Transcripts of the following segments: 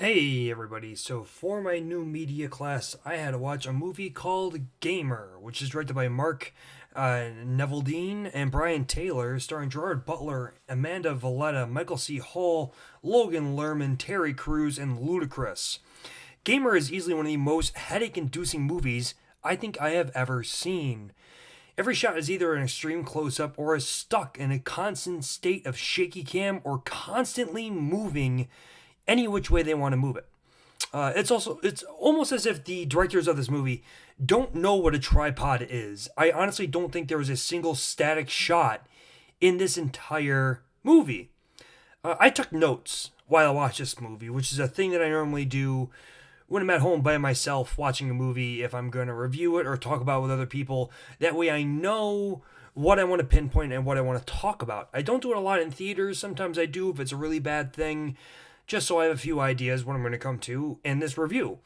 Hey everybody, so for my new media class, I had to watch a movie called Gamer, which is directed by Mark Neveldine and Brian Taylor, starring Gerard Butler, Amanda Valletta, Michael C. Hall, Logan Lerman, Terry Crews, and Ludacris. Gamer is easily one of the most headache-inducing movies I think I have ever seen. Every shot is either an extreme close up or is stuck in a constant state of shaky cam or constantly moving any which way they want to move it. It's almost as if the directors of this movie don't know what a tripod is. I honestly don't think there was a single static shot in this entire movie. I took notes while I watched this movie, which is a thing that I normally do when I'm at home by myself watching a movie if I'm going to review it or talk about it with other people. That way I know what I want to pinpoint and what I want to talk about. I don't do it a lot in theaters. Sometimes I do if it's a really bad thing, just so I have a few ideas what I'm going to come to in this review.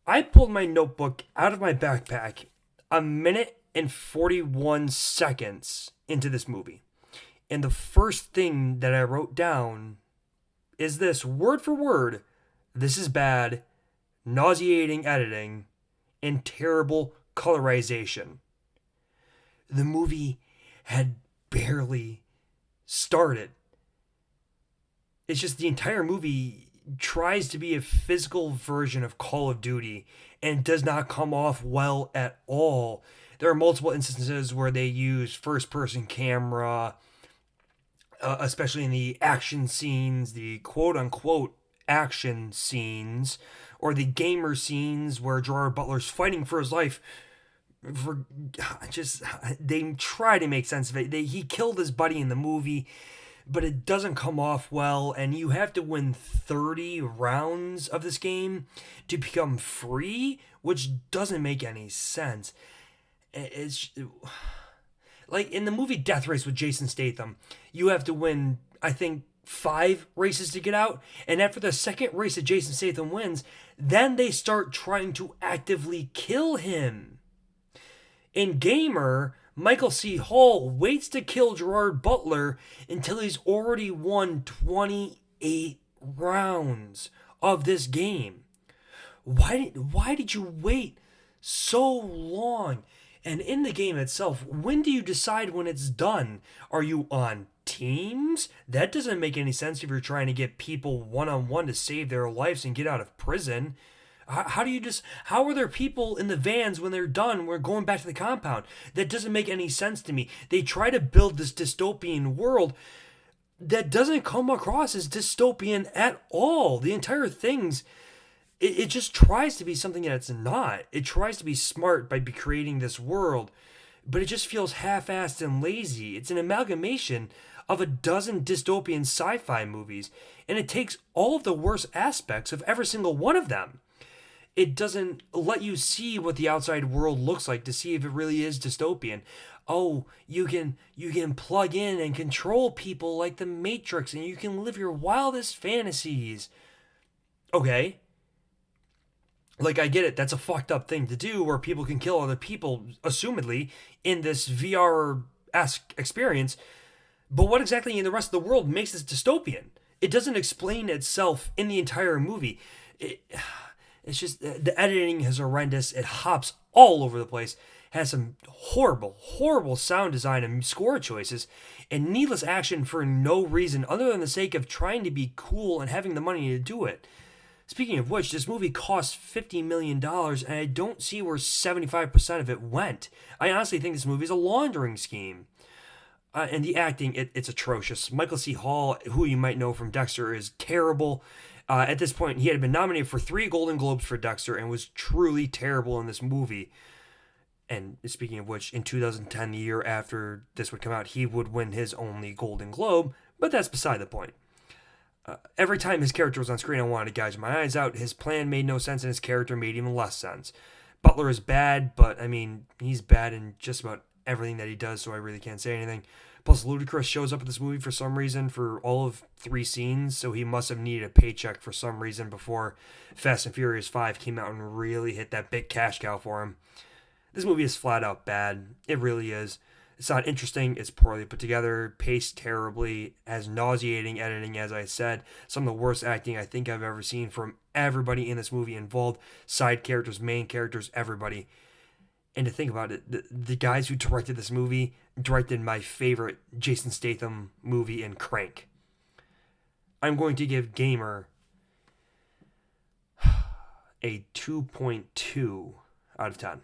I pulled my notebook out of my backpack a minute and 41 seconds into this movie. And the first thing that I wrote down is this word for word: this is bad, nauseating editing, and terrible colorization. The movie had barely started. It's just the entire movie tries to be a physical version of Call of Duty and does not come off well at all. There are multiple instances where they use first person camera, especially in the action scenes, the quote unquote action scenes, or the gamer scenes where Gerard Butler's fighting for his life. For just they try to make sense of it. He killed his buddy in the movie, but it doesn't come off well, and you have to win 30 rounds of this game to become free, which doesn't make any sense. It's like in the movie Death Race with Jason Statham, you have to win, I think, 5 races to get out, and after the second race that Jason Statham wins, then they start trying to actively kill him. In Gamer, Michael C. Hall waits to kill Gerard Butler until he's already won 28 rounds of this game. Why did you wait so long? And in the game itself, when do you decide when it's done? Are you on teams? That doesn't make any sense if you're trying to get people one on one to save their lives and get out of prison. How do you just? How are there people in the vans when they're done? We're going back to the compound. That doesn't make any sense to me. They try to build this dystopian world that doesn't come across as dystopian at all. The entire thing's it just tries to be something that it's not. It tries to be smart by creating this world, but it just feels half-assed and lazy. It's an amalgamation of a dozen dystopian sci-fi movies, and it takes all of the worst aspects of every single one of them. It doesn't let you see what the outside world looks like to see if it really is dystopian. Oh, you can plug in and control people like the Matrix, and you can live your wildest fantasies. Okay, like, I get it, that's a fucked up thing to do where people can kill other people, assumedly, in this VR esque experience. But what exactly in the rest of the world makes this dystopian? It doesn't explain itself in the entire movie. It, it's just the editing is horrendous. It hops all over the place. Has some horrible sound design and score choices, and needless action for no reason other than the sake of trying to be cool and having the money to do it. Speaking of which, this movie cost $50 million, and I don't see where 75% of it went. I honestly think this movie is a laundering scheme. And the acting, it's atrocious. Michael C. Hall, who you might know from Dexter, is terrible. At this point, he had been nominated for 3 Golden Globes for Dexter and was truly terrible in this movie. And speaking of which, in 2010, the year after this would come out, he would win his only Golden Globe, but that's beside the point. Every time his character was on screen, I wanted to gouge my eyes out. His plan made no sense, and his character made even less sense. Butler is bad, but I mean, he's bad in just about everything that he does, so I really can't say anything. Plus, Ludacris shows up in this movie for some reason for all of 3 scenes, so he must have needed a paycheck for some reason before Fast and Furious 5 came out and really hit that big cash cow for him. This movie is flat out bad. It really is. It's not interesting. It's poorly put together, paced terribly, has nauseating editing, as I said. Some of the worst acting I think I've ever seen from everybody in this movie involved, side characters, main characters, everybody. And to think about it, the guys who directed this movie directed my favorite Jason Statham movie in Crank. I'm going to give Gamer a 2.2 out of 10.